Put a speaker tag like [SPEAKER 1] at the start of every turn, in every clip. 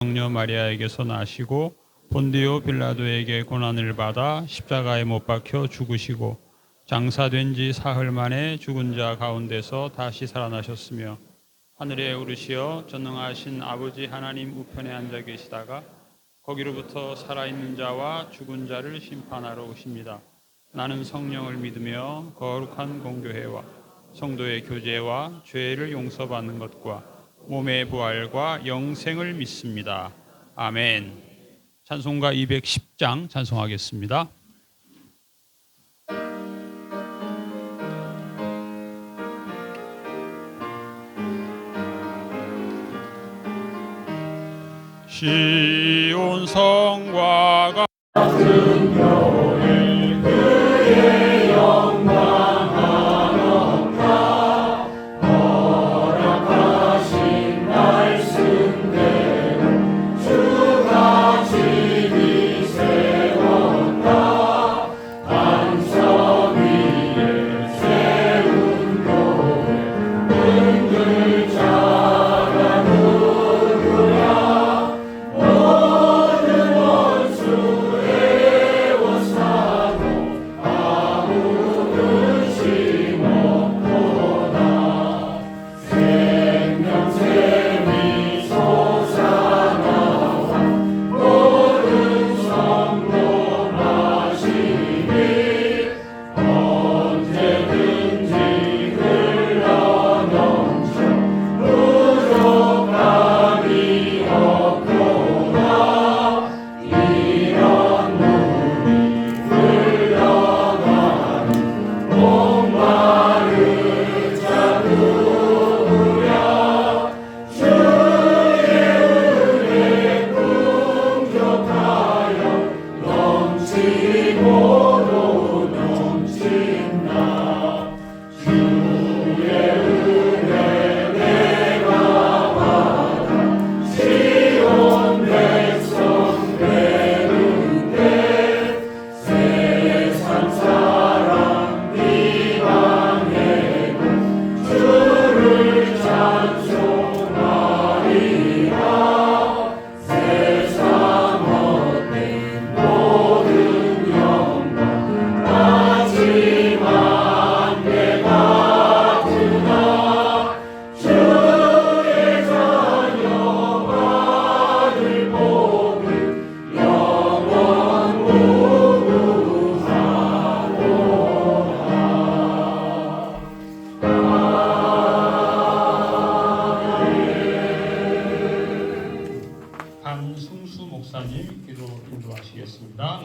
[SPEAKER 1] 성녀 마리아에게서 나시고 본디오 빌라도에게 고난을 받아 십자가에 못 박혀 죽으시고 장사된 지 사흘 만에 죽은 자 가운데서 다시 살아나셨으며 하늘에 오르시어 전능하신 아버지 하나님 우편에 앉아 계시다가 거기로부터 살아있는 자와 죽은 자를 심판하러 오십니다. 나는 성령을 믿으며 거룩한 공교회와 성도의 교제와 죄를 용서받는 것과 몸의 부활과 영생을 믿습니다. 아멘. 찬송가 210장 찬송하겠습니다. 시온 성과 같은 교회 그의 영광 하옵다. 허락하신 말씀대로 주가 진히 세웠다. 반석 위에 세운 교회 은글 자가 누구랴. 한승수 목사님 기도 인도하시겠습니다.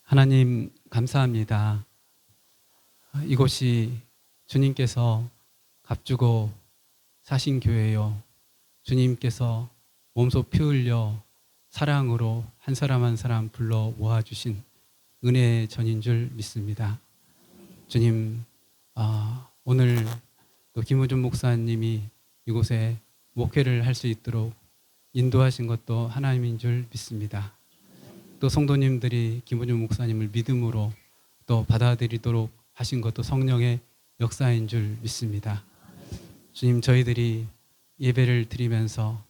[SPEAKER 2] 하나님 감사합니다. 이곳이 주님께서 값주고 사신 교회요, 주님께서 몸소 피 흘려 사랑으로 한 사람 한 사람 불러 모아주신 은혜의 전인 줄 믿습니다. 주님, 오늘 또 김우준 목사님이 이곳에 목회를 할 수 있도록 인도하신 것도 하나님인 줄 믿습니다. 또 성도님들이 김우준 목사님을 믿음으로 또 받아들이도록 하신 것도 성령의 역사인 줄 믿습니다. 주님, 저희들이 예배를 드리면서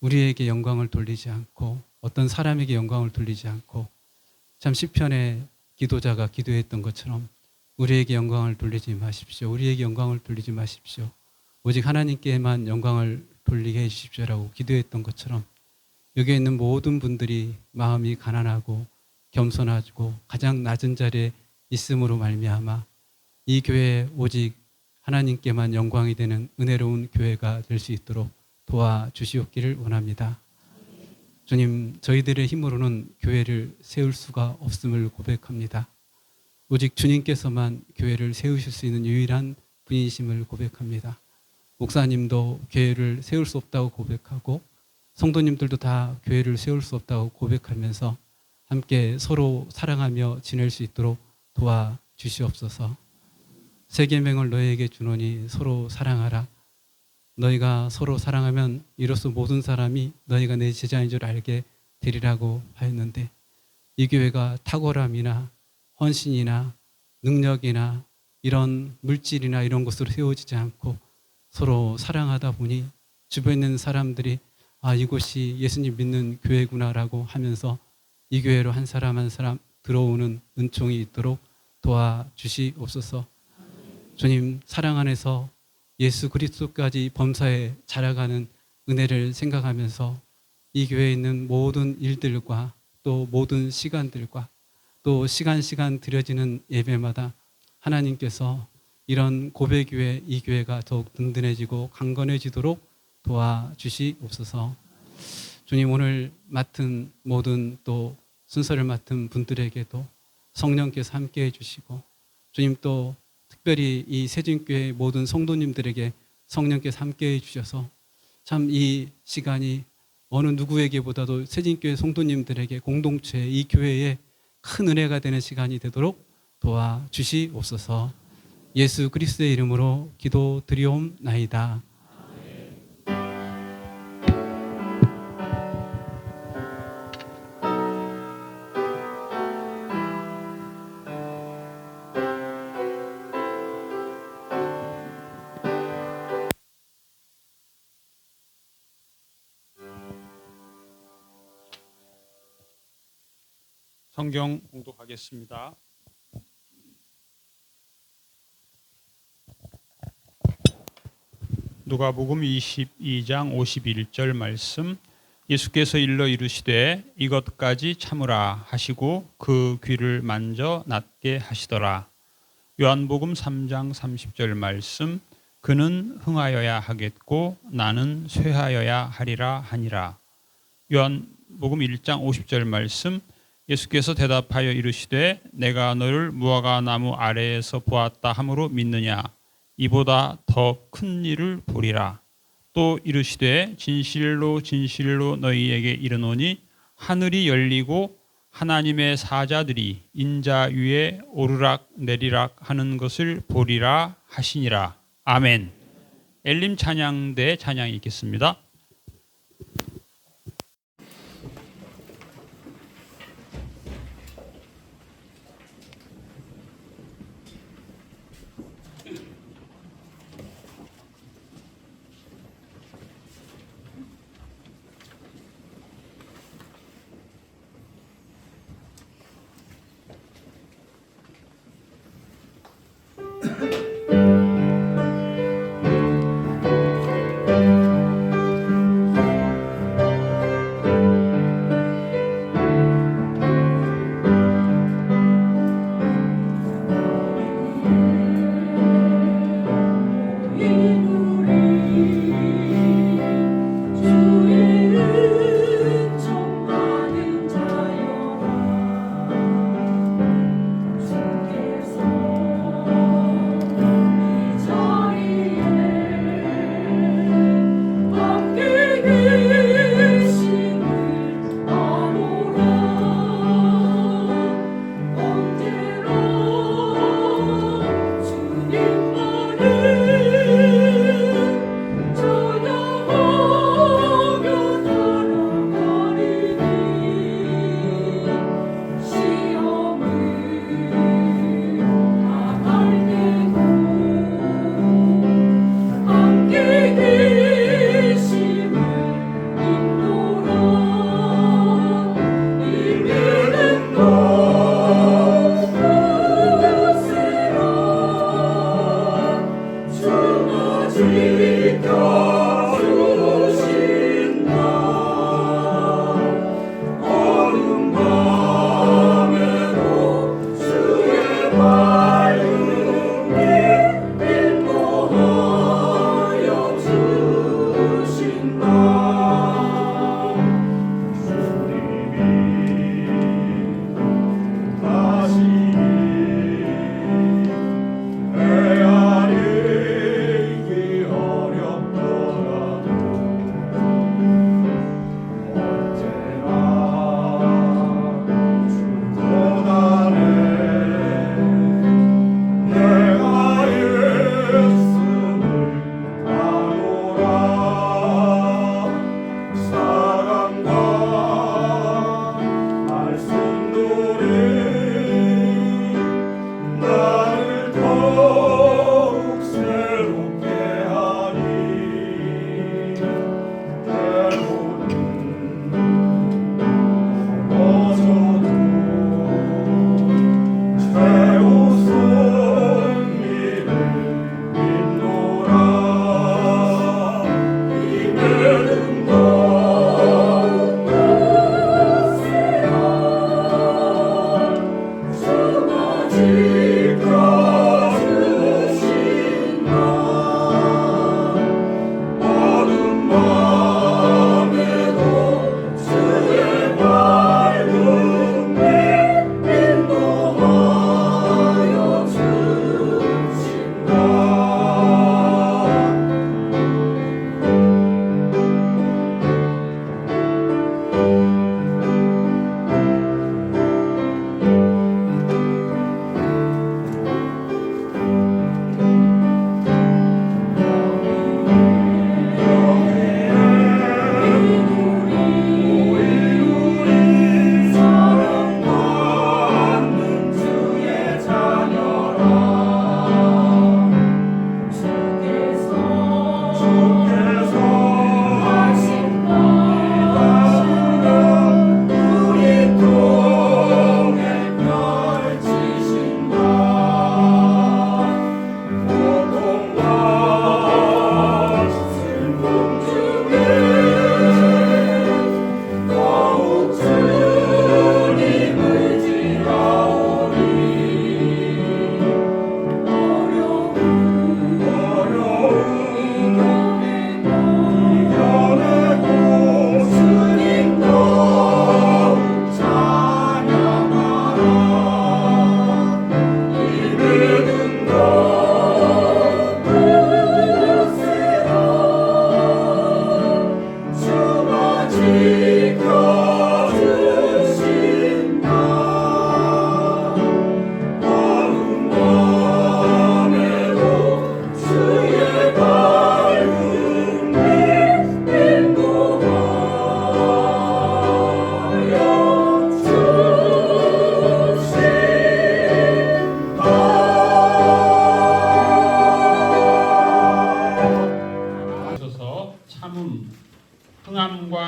[SPEAKER 2] 우리에게 영광을 돌리지 않고 어떤 사람에게 영광을 돌리지 않고 참 시편의 기도자가 기도했던 것처럼 우리에게 영광을 돌리지 마십시오. 우리에게 영광을 돌리지 마십시오. 오직 하나님께만 영광을 돌리게 해주십시오라고 기도했던 것처럼 여기에 있는 모든 분들이 마음이 가난하고 겸손하고 가장 낮은 자리에 있음으로 말미암아 이 교회에 오직 하나님께만 영광이 되는 은혜로운 교회가 될 수 있도록 도와주시옵기를 원합니다. 주님, 저희들의 힘으로는 교회를 세울 수가 없음을 고백합니다. 오직 주님께서만 교회를 세우실 수 있는 유일한 분이심을 고백합니다. 목사님도 교회를 세울 수 없다고 고백하고 성도님들도 다 교회를 세울 수 없다고 고백하면서 함께 서로 사랑하며 지낼 수 있도록 도와주시옵소서. 세 계명을 너희에게 주노니 서로 사랑하라. 너희가 서로 사랑하면 이로써 모든 사람이 너희가 내 제자인 줄 알게 되리라고 하였는데, 이 교회가 탁월함이나 헌신이나 능력이나 이런 물질이나 이런 것으로 세워지지 않고 서로 사랑하다 보니 주변에 있는 사람들이 아, 이곳이 예수님 믿는 교회구나라고 하면서 이 교회로 한 사람 한 사람 들어오는 은총이 있도록 도와주시옵소서. 주님 사랑 안에서 예수 그리스도까지 범사에 자라가는 은혜를 생각하면서 이 교회에 있는 모든 일들과 또 모든 시간들과 또 시간 드려지는 예배마다 하나님께서 이런 고백교회 이 교회가 더욱 든든해지고 강건해지도록 도와주시옵소서. 주님 오늘 맡은 모든 또 순서를 맡은 분들에게도 성령께서 함께해 주시고 주님 또 특별히 이 세진교회 모든 성도님들에게 성령께서 함께해 주셔서 참 이 시간이 어느 누구에게보다도 세진교회 성도님들에게 공동체 이 교회에 큰 은혜가 되는 시간이 되도록 도와주시옵소서. 예수 그리스도의 이름으로 기도드리옵나이다.
[SPEAKER 1] 성경 공독하겠습니다. 누가복음 22장 51절 말씀. 예수께서 일러 이르시되 이것까지 참으라 하시고 그 귀를 만져 낫게 하시더라. 요한복음 3장 30절 말씀. 그는 흥하여야 하겠고 나는 쇠하여야 하리라 하니라. 요한복음 1장 50절 말씀. 예수께서 대답하여 이르시되 내가 너를 무화과 나무 아래에서 보았다 함으로 믿느냐? 이보다 더 큰 일을 보리라. 또 이르시되 진실로 진실로 너희에게 이르노니 하늘이 열리고 하나님의 사자들이 인자 위에 오르락 내리락 하는 것을 보리라 하시니라. 아멘. 엘림 찬양대 찬양이 있겠습니다.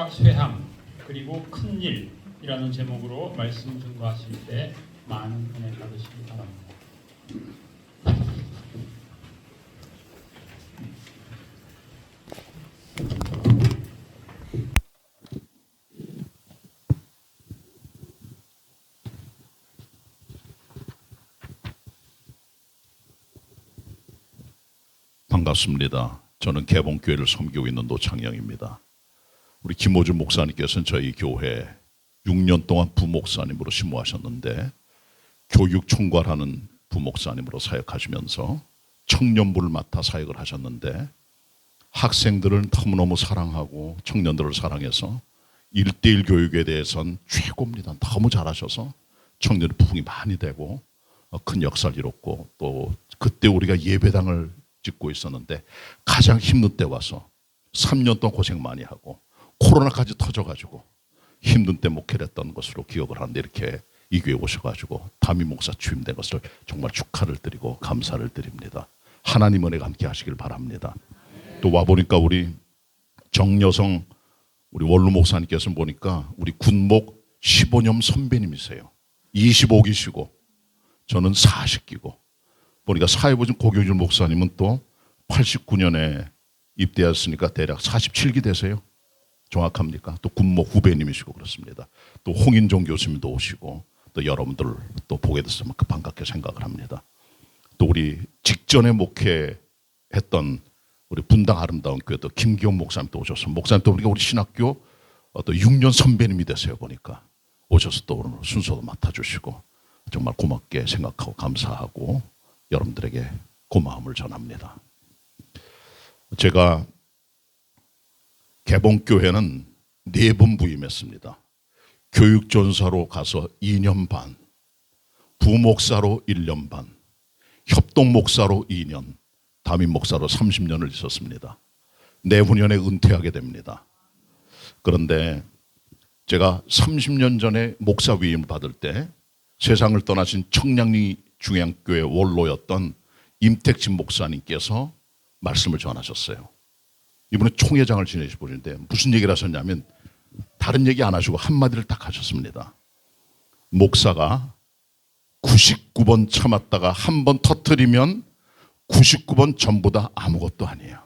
[SPEAKER 1] 십자가 쇠함 그리고 큰일이라는 제목으로 말씀 증거하실 때 많은 은혜 받으시기 바랍니다.
[SPEAKER 3] 반갑습니다. 저는 개봉교회를 섬기고 있는 노창영입니다. 우리 김호준 목사님께서는 저희 교회 6년 동안 부목사님으로 심무하셨는데 교육 총괄하는 부목사님으로 사역하시면서 청년부를 맡아 사역을 하셨는데 학생들을 너무너무 사랑하고 청년들을 사랑해서 1:1 교육에 대해서는 최고입니다. 너무 잘하셔서 청년의 부흥이 많이 되고 큰 역사를 이뤘고 또 그때 우리가 예배당을 짓고 있었는데 가장 힘든 때 와서 3년 동안 고생 많이 하고 코로나까지 터져가지고 힘든 때 목회를 했던 것으로 기억을 하는데 이렇게 이 교회에 오셔가지고 담임 목사 취임된 것을 정말 축하를 드리고 감사를 드립니다. 하나님 은혜가 함께 하시길 바랍니다. 또 와보니까 우리 정여성 우리 원로 목사님께서 보니까 우리 군목 15년 선배님이세요. 25기시고 저는 40기고 보니까 사회보증 고교준 목사님은 또 89년에 입대했으니까 대략 47기 되세요. 정확합니까? 또 군목 후배님이시고 그렇습니다. 또 홍인종 교수님도 오시고 또 여러분들 또 보게 돼서 반갑게 생각을 합니다. 또 우리 직전에 목회했던 우리 분당 아름다운 교회 또 김기용 목사님도 오셔서 목사님 또 우리 신학교 또 6년 선배님이 되세요 보니까 오셔서 또 오늘 순서도 맡아주시고 정말 고맙게 생각하고 감사하고 여러분들에게 고마움을 전합니다. 제가 개봉교회는 4번 부임했습니다. 교육전사로 가서 2년 반, 부목사로 1년 반, 협동목사로 2년, 담임목사로 30년을 있었습니다. 내후년에 은퇴하게 됩니다. 그런데 제가 30년 전에 목사 위임을 받을 때 세상을 떠나신 청량리 중앙교회 원로였던 임택진 목사님께서 말씀을 전하셨어요. 이분은 총회장을 지내시는데 무슨 얘기를 하셨냐면 다른 얘기 안 하시고 한마디를 딱 하셨습니다. 목사가 99번 참았다가 한 번 터뜨리면 99번 전부 다 아무것도 아니에요.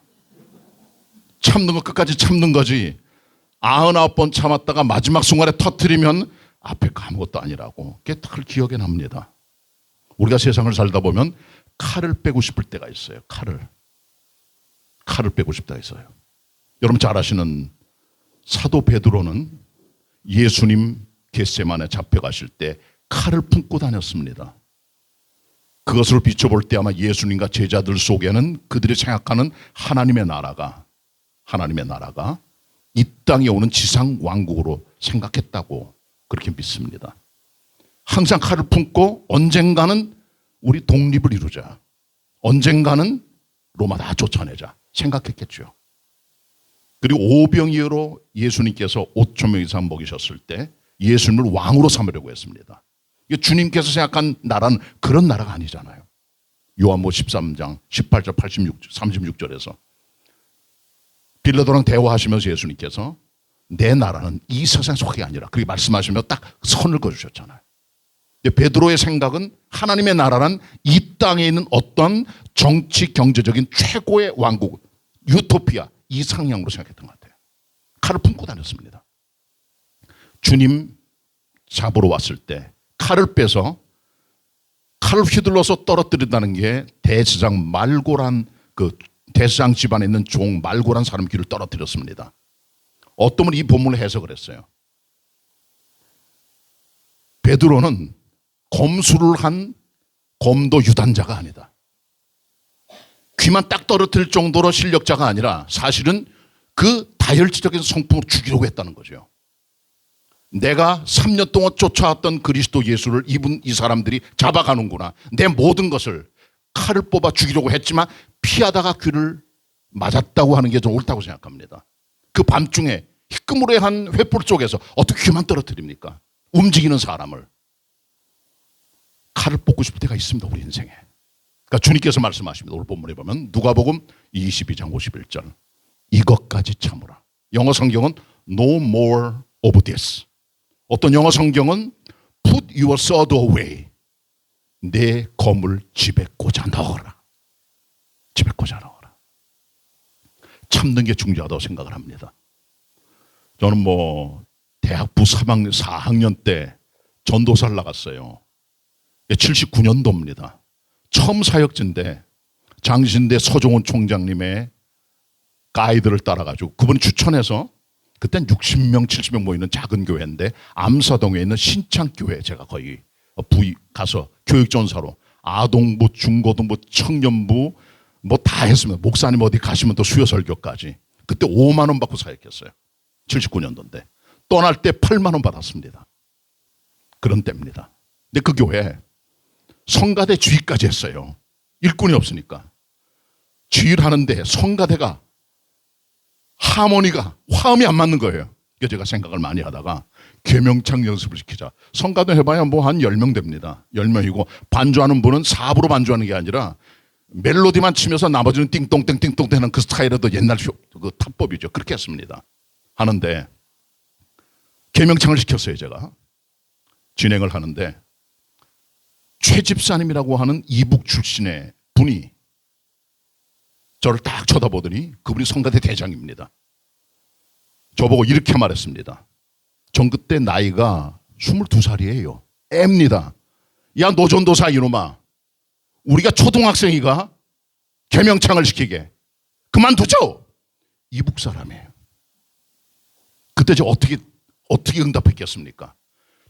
[SPEAKER 3] 참는 거 끝까지 참는 거지 99번 참았다가 마지막 순간에 터뜨리면 앞에 거 아무것도 아니라고. 그게 딱 기억에 납니다. 우리가 세상을 살다 보면 칼을 빼고 싶을 때가 있어요. 칼을 빼고 싶다 있어요. 여러분 잘 아시는 사도 베드로는 예수님 겟세마네 잡혀가실 때 칼을 품고 다녔습니다. 그것을 비춰볼 때 아마 예수님과 제자들 속에는 그들이 생각하는 하나님의 나라가 이 땅에 오는 지상 왕국으로 생각했다고 그렇게 믿습니다. 항상 칼을 품고 언젠가는 우리 독립을 이루자. 언젠가는 로마 다 쫓아내자 생각했겠죠. 그리고 오병이어로 예수님께서 5,000명 이상 먹이셨을 때 예수님을 왕으로 삼으려고 했습니다. 주님께서 생각한 나라는 그런 나라가 아니잖아요. 요한복음 13장 18절 36절에서 빌라도랑 대화하시면서 예수님께서 내 나라는 이 세상 속이 아니라 그렇게 말씀하시며 딱 선을 그어주셨잖아요. 베드로의 생각은 하나님의 나라란 이 땅에 있는 어떤 정치 경제적인 최고의 왕국 유토피아 이상향으로 생각했던 것 같아요. 칼을 품고 다녔습니다. 주님 잡으러 왔을 때 칼을 빼서 칼을 휘둘러서 떨어뜨린다는 게 대제사장 말고란 그 대제사장 집안에 있는 종 말고란 사람 귀를 떨어뜨렸습니다. 어떤 분이 이 본문을 해석을 했어요. 베드로는 검수를 한 검도 유단자가 아니다. 귀만 딱 떨어뜨릴 정도로 실력자가 아니라 사실은 그 다혈질적인 성품을 죽이려고 했다는 거죠. 내가 3년 동안 쫓아왔던 그리스도 예수를 이 사람들이 잡아가는구나. 내 모든 것을 칼을 뽑아 죽이려고 했지만 피하다가 귀를 맞았다고 하는 게 좀 옳다고 생각합니다. 그 밤중에 희끄무레한 횃불 쪽에서 어떻게 귀만 떨어뜨립니까? 움직이는 사람을. 칼을 뽑고 싶을 때가 있습니다. 우리 인생에. 그러니까 주님께서 말씀하십니다. 오늘 본문에 보면 누가복음 22장 51절 이것까지 참으라. 영어 성경은 no more of this. 어떤 영어 성경은 put your sword away. 내 검을 집에 꽂아 넣어라. 집에 꽂아 넣어라. 참는 게 중요하다고 생각을 합니다. 저는 대학부 4학년 때 전도사를 나갔어요. 79년도입니다. 처음 사역지인데 장신대 서종원 총장님의 가이드를 따라가지고 그분이 추천해서 그땐 60명, 70명 모이는 작은 교회인데 암사동에 있는 신창교회 제가 거의 가서 교육전사로 아동부, 중고등부, 청년부 다 했습니다. 목사님 어디 가시면 또 수요 설교까지. 그때 5만 원 받고 사역했어요. 79년도인데 떠날 때 8만 원 받았습니다. 그런 때입니다. 근데 그 교회 성가대 주의까지 했어요. 일꾼이 없으니까. 주의를 하는데 성가대가 하모니가 화음이 안 맞는 거예요. 그래서 제가 생각을 많이 하다가 계명창 연습을 시키자. 성가대 해봐야 한 10명 됩니다. 10명이고 반주하는 분은 4부로 반주하는 게 아니라 멜로디만 치면서 나머지는 띵똥땡 띵똥 되는 그 스타일에도 옛날 그 탑법이죠. 그렇게 했습니다. 하는데 계명창을 시켰어요. 제가 진행을 하는데 최 집사님이라고 하는 이북 출신의 분이 저를 딱 쳐다보더니 그분이 성가대 대장입니다. 저보고 이렇게 말했습니다. 전 그때 나이가 22살이에요. 애입니다. 야 노전도사 이놈아. 우리가 초등학생이가 계명창을 시키게. 그만두죠. 이북 사람이에요. 그때 저 어떻게 응답했겠습니까?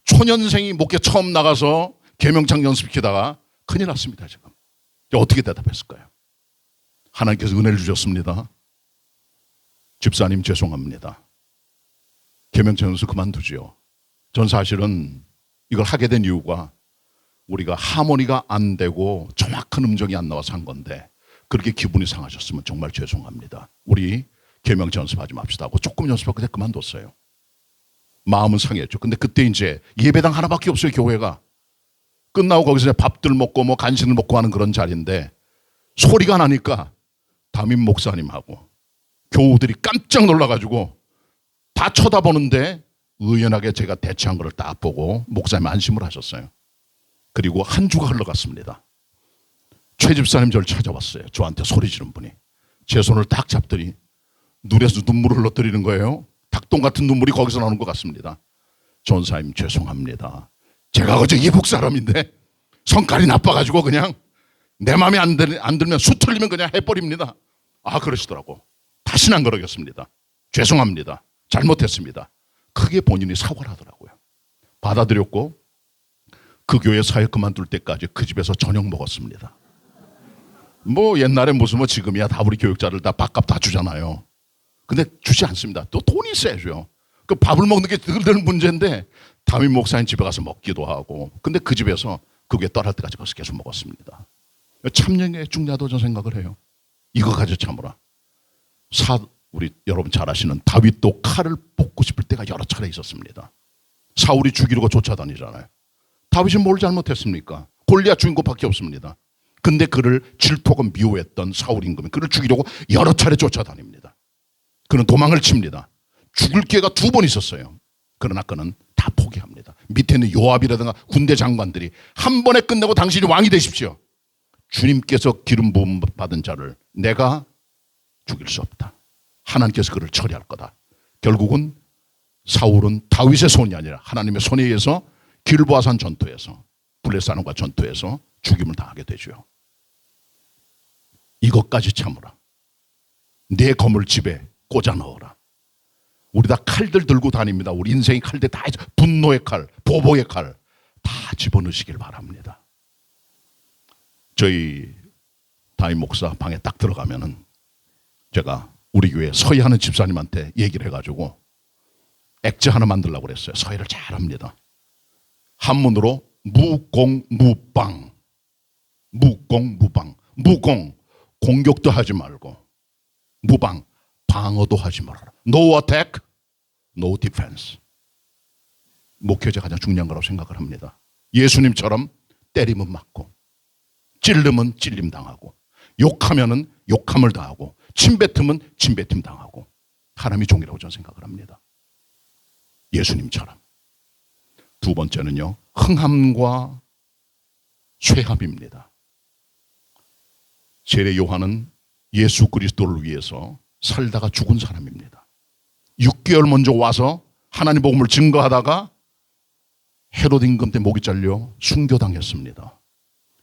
[SPEAKER 3] 초년생이 목회 처음 나가서 계명창 연습시키다가 큰일 났습니다. 지금. 어떻게 대답했을까요? 하나님께서 은혜를 주셨습니다. 집사님 죄송합니다. 계명창 연습 그만두지요. 전 사실은 이걸 하게 된 이유가 우리가 하모니가 안 되고 정확한 음정이 안 나와서 한 건데 그렇게 기분이 상하셨으면 정말 죄송합니다. 우리 계명창 연습하지 맙시다 하고 조금 연습하고 그냥 그만뒀어요. 마음은 상했죠. 근데 그때 이제 예배당 하나밖에 없어요. 교회가. 끝나고 거기서 밥들 먹고 간식을 먹고 하는 그런 자리인데 소리가 나니까 담임 목사님하고 교우들이 깜짝 놀라가지고 다 쳐다보는데 의연하게 제가 대처한 걸 딱 보고 목사님 안심을 하셨어요. 그리고 한 주가 흘러갔습니다. 최 집사님 저를 찾아왔어요. 저한테 소리 지른 분이. 제 손을 딱 잡더니 눈에서 눈물을 흘러뜨리는 거예요. 닭똥 같은 눈물이 거기서 나오는 것 같습니다. 전사님 죄송합니다. 제가 어제 이북 사람인데 성깔이 나빠가지고 그냥 내 마음에 안 들면 수틀리면 그냥 해버립니다. 아 그러시더라고. 다시는 안 그러겠습니다. 죄송합니다. 잘못했습니다. 크게 본인이 사과를 하더라고요. 받아들였고 그 교회 사역 그만둘 때까지 그 집에서 저녁 먹었습니다. 옛날에 무슨 지금이야 다 우리 교육자를 다 밥값 다 주잖아요. 근데 주지 않습니다. 또 돈이 세죠. 그 밥을 먹는 게 늘 문제인데 담임 목사님 집에 가서 먹기도 하고 근데 그 집에서 그 교회 떠날 때까지 거기서 계속 먹었습니다. 참여에 중요하다고 저는 생각을 해요. 이거 가지고 참으라. 우리 여러분 잘 아시는 다윗도 칼을 뽑고 싶을 때가 여러 차례 있었습니다. 사울이 죽이려고 쫓아다니잖아요. 다윗이 뭘 잘못했습니까? 골리앗 죽인 것밖에 없습니다. 근데 그를 질투하고 미워했던 사울 임금이 그를 죽이려고 여러 차례 쫓아다닙니다. 그는 도망을 칩니다. 죽을 기회가 2번 있었어요. 그러나 그는 다 포기합니다. 밑에 있는 요압이라든가 군대 장관들이 한 번에 끝내고 당신이 왕이 되십시오. 주님께서 기름 부음 받은 자를 내가 죽일 수 없다. 하나님께서 그를 처리할 거다. 결국은 사울은 다윗의 손이 아니라 하나님의 손에 의해서 길보아산 전투에서 블레사람과 전투에서 죽임을 당하게 되죠. 이것까지 참으라. 내 검을 집에 꽂아 넣어라. 우리 다 칼들 들고 다닙니다. 우리 인생의 칼들 다 분노의 칼, 보복의 칼 다 집어넣으시길 바랍니다. 저희 담임 목사 방에 딱 들어가면은 제가 우리 교회 서희 하는 집사님한테 얘기를 해가지고 액자 하나 만들려고 그랬어요. 서희를 잘합니다. 한문으로 무공무방. 무공무방. 무공 공격도 하지 말고 무방 방어도 하지 말아라. No attack, no defense. 목회자 가장 중요한 거라고 생각을 합니다. 예수님처럼 때리면 맞고 찔르면 찔림 당하고 욕하면은 욕함을 당하고 침뱉으면 침뱉임 당하고 하나님의 종이라고 저는 생각을 합니다. 예수님처럼. 두 번째는요, 흥함과 쇠함입니다. 세례 요한은 예수 그리스도를 위해서 살다가 죽은 사람입니다. 6개월 먼저 와서 하나님 복음을 증거하다가 헤로드 임금 때 목이 잘려 순교당했습니다.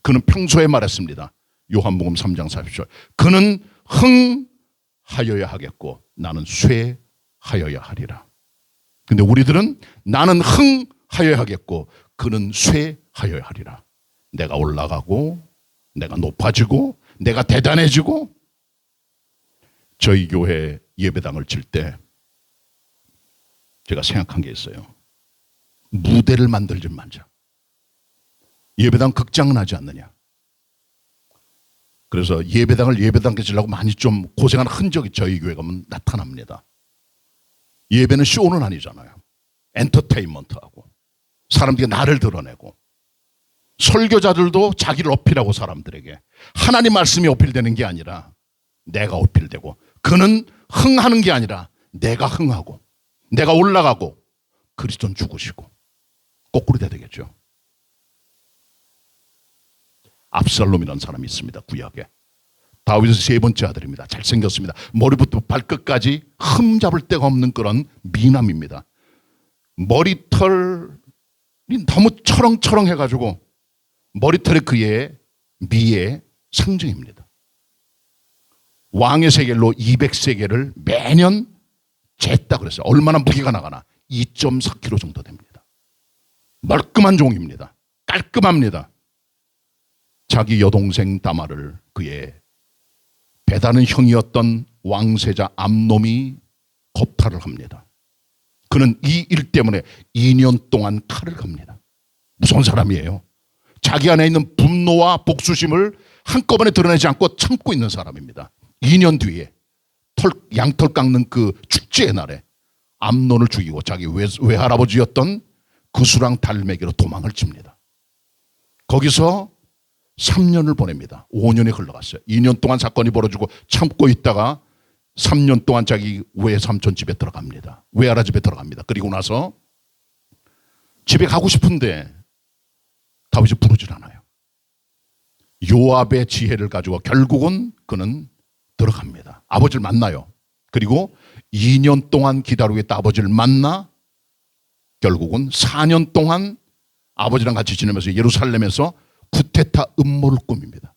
[SPEAKER 3] 그는 평소에 말했습니다. 요한복음 3장 40절. 그는 흥하여야 하겠고 나는 쇠하여야 하리라. 근데 우리들은 나는 흥하여야 하겠고 그는 쇠하여야 하리라. 내가 올라가고 내가 높아지고 내가 대단해지고. 저희 교회 예배당을 칠 때 제가 생각한 게 있어요. 무대를 만들지 말자. 예배당 극장은 하지 않느냐. 그래서 예배당을 예배당에 지려고 많이 좀 고생하는 흔적이 저희 교회 가면 나타납니다. 예배는 쇼는 아니잖아요. 엔터테인먼트하고 사람들이 나를 드러내고, 설교자들도 자기를 어필하고 사람들에게, 하나님 말씀이 어필되는 게 아니라 내가 어필되고, 그는 흥하는 게 아니라 내가 흥하고 내가 올라가고 그리스도는 죽으시고. 거꾸로 돼야 되겠죠. 압살롬이라는 사람이 있습니다. 구약에. 다윗의 세 번째 아들입니다. 잘생겼습니다. 머리부터 발끝까지 흠잡을 데가 없는 그런 미남입니다. 머리털이 너무 철렁철렁해가지고 머리털이 그의 미의 상징입니다. 왕의 세겔로 200세겔을 매년 쟀다 그랬어요. 얼마나 무게가 나가나. 2.4kg 정도 됩니다. 멀끔한 종입니다. 깔끔합니다. 자기 여동생 다말을 그의 배다른 형이었던 왕세자 암놈이 겁탈을 합니다. 그는 이 일 때문에 2년 동안 칼을 갑니다. 무서운 사람이에요. 자기 안에 있는 분노와 복수심을 한꺼번에 드러내지 않고 참고 있는 사람입니다. 2년 뒤에 양털 깎는 그 축제의 날에 암논을 죽이고 자기 외할아버지였던 그수랑 달매기로 도망을 칩니다. 거기서 3년을 보냅니다. 5년이 흘러갔어요. 2년 동안 사건이 벌어지고 참고 있다가 3년 동안 자기 외삼촌 집에 들어갑니다. 외할아 집에 들어갑니다. 그리고 나서 집에 가고 싶은데 다윗이 부르질 않아요. 요압의 지혜를 가지고 결국은 그는 들어갑니다. 아버지를 만나요. 그리고 2년 동안 기다리고 있다 아버지를 만나 결국은 4년 동안 아버지랑 같이 지내면서 예루살렘에서 구테타 음모를 꾸밉니다.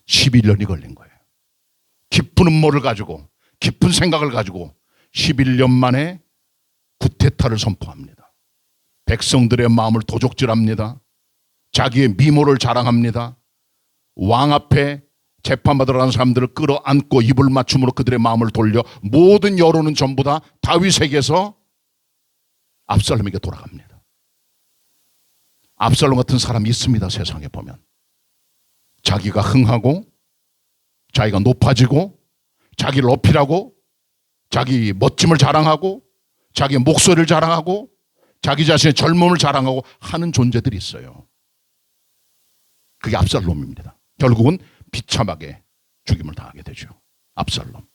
[SPEAKER 3] 11년이 걸린 거예요. 깊은 음모를 가지고, 깊은 생각을 가지고 11년 만에 구테타를 선포합니다. 백성들의 마음을 도적질합니다. 자기의 미모를 자랑합니다. 왕 앞에 재판받으러 가는 사람들을 끌어안고 입을 맞춤으로 그들의 마음을 돌려 모든 여론은 전부 다 다윗에게서 압살롬에게 돌아갑니다. 압살롬 같은 사람이 있습니다. 세상에 보면. 자기가 흥하고 자기가 높아지고 자기를 어필하고 자기 멋짐을 자랑하고 자기 목소리를 자랑하고 자기 자신의 젊음을 자랑하고 하는 존재들이 있어요. 그게 압살롬입니다. 결국은 비참하게 죽임을 당하게 되죠. 압살롬.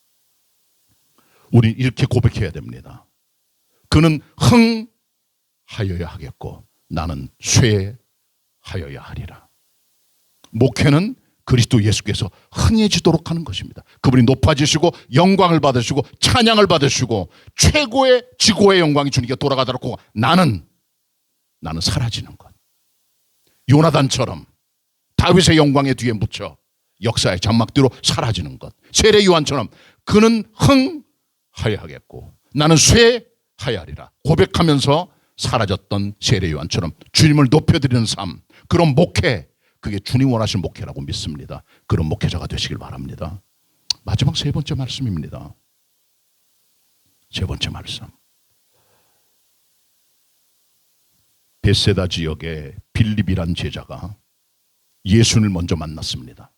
[SPEAKER 3] 우린 이렇게 고백해야 됩니다. 그는 흥하여야 하겠고 나는 쇠하여야 하리라. 목회는 그리스도 예수께서 흥해지도록 하는 것입니다. 그분이 높아지시고 영광을 받으시고 찬양을 받으시고 최고의 지고의 영광이 주님께 돌아가도록 하고 나는 사라지는 것. 요나단처럼 다윗의 영광의 뒤에 묻혀 역사의 장막 뒤로 사라지는 것. 세례 요한처럼 그는 흥하여야 하겠고 나는 쇠하여야 하리라 고백하면서 사라졌던 세례 요한처럼 주님을 높여드리는 삶, 그런 목회, 그게 주님 원하시는 목회라고 믿습니다. 그런 목회자가 되시길 바랍니다. 마지막 세 번째 말씀입니다. 세 번째 말씀. 베세다 지역의 빌립이란 제자가 예수를 먼저 만났습니다.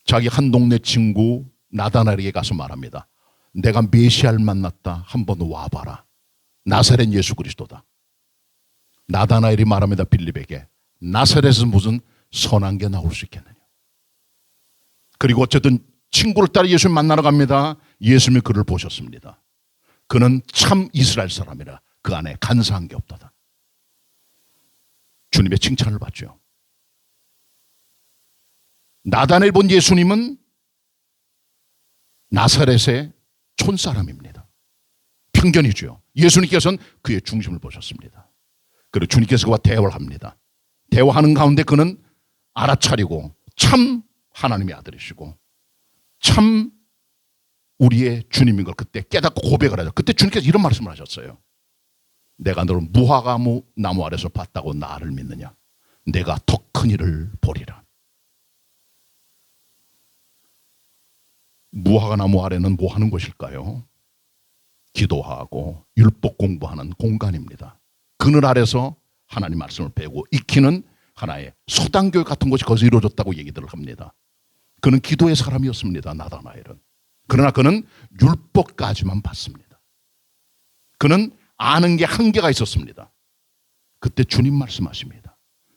[SPEAKER 3] 자기 한 동네 친구 나다나엘에게 가서 말합니다. 내가 메시아를 만났다. 한번 와봐라. 나사렛 예수 그리스도다. 나다나엘이 말합니다. 빌립에게. 나사렛에서 무슨 선한 게 나올 수 있겠느냐. 그리고 어쨌든 친구를 따라 예수를 만나러 갑니다. 예수님이 그를 보셨습니다. 그는 참 이스라엘 사람이라 그 안에 간사한 게 없도다. 주님의 칭찬을 받죠. 나단을 본 예수님은 나사렛의 촌사람입니다. 편견이죠. 예수님께서는 그의 중심을 보셨습니다. 그리고 주님께서 그와 대화를 합니다. 대화하는 가운데 그는 알아차리고 참 하나님의 아들이시고 참 우리의 주님인 걸 그때 깨닫고 고백을 하죠. 그때 주님께서 이런 말씀을 하셨어요. 내가 너를 무화과나무 아래서 봤다고 나를 믿느냐? 내가 더 큰 일을 보리라. 무화과나무 아래는 뭐 하는 곳일까요? 기도하고 율법 공부하는 공간입니다. 그늘 아래서 하나님 말씀을 배우고 익히는 하나의 소단교회 같은 것이 거기서 이루어졌다고 얘기들을 합니다. 그는 기도의 사람이었습니다. 나다나엘은. 그러나 그는 율법까지만 봤습니다. 그는 아는 게 한계가 있었습니다. 그때 주님 말씀하십니다.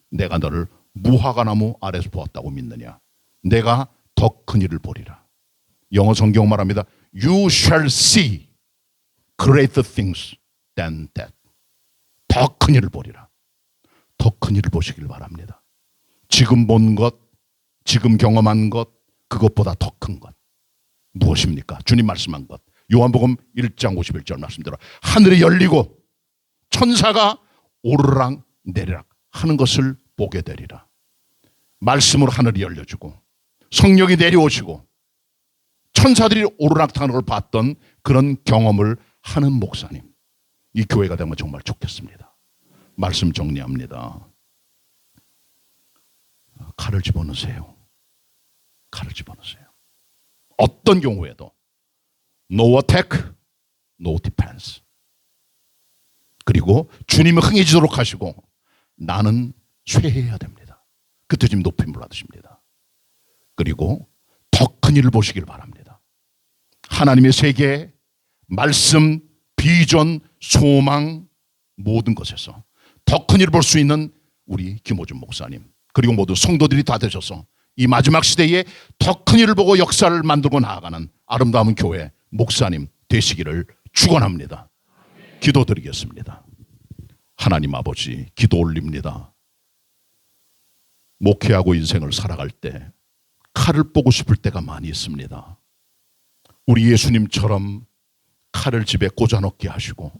[SPEAKER 3] 내가 너를 무화과나무 아래서 보았다고 믿느냐? 내가 더 큰 일을 보리라. 영어 성경 말합니다. You shall see greater things than that. 더 큰 일을 보리라. 더 큰 일을 보시길 바랍니다. 지금 본 것, 지금 경험한 것, 그것보다 더 큰 것. 무엇입니까? 주님 말씀한 것. 요한복음 1장 51절 말씀대로 하늘이 열리고 천사가 오르락 내리락 하는 것을 보게 되리라. 말씀으로 하늘이 열려지고 성령이 내려오시고 천사들이 오르락하는 걸 봤던 그런 경험을 하는 목사님. 이 교회가 되면 정말 좋겠습니다. 말씀 정리합니다. 칼을 집어넣으세요. 칼을 집어넣으세요. 어떤 경우에도 No attack, no defense. 그리고 주님이 흥해지도록 하시고 나는 쇠해야 됩니다. 그때 주님 높임을 받으십니다. 그리고 더 큰 일을 보시길 바랍니다. 하나님의 세계, 말씀, 비전, 소망 모든 것에서 더 큰 일을 볼 수 있는 우리 김호준 목사님 그리고 모두 성도들이 다 되셔서 이 마지막 시대에 더 큰 일을 보고 역사를 만들고 나아가는 아름다운 교회 목사님 되시기를 축원합니다. 기도드리겠습니다. 하나님 아버지 기도 올립니다. 목회하고 인생을 살아갈 때 칼을 보고 싶을 때가 많이 있습니다. 우리 예수님처럼 칼을 집에 꽂아넣게 하시고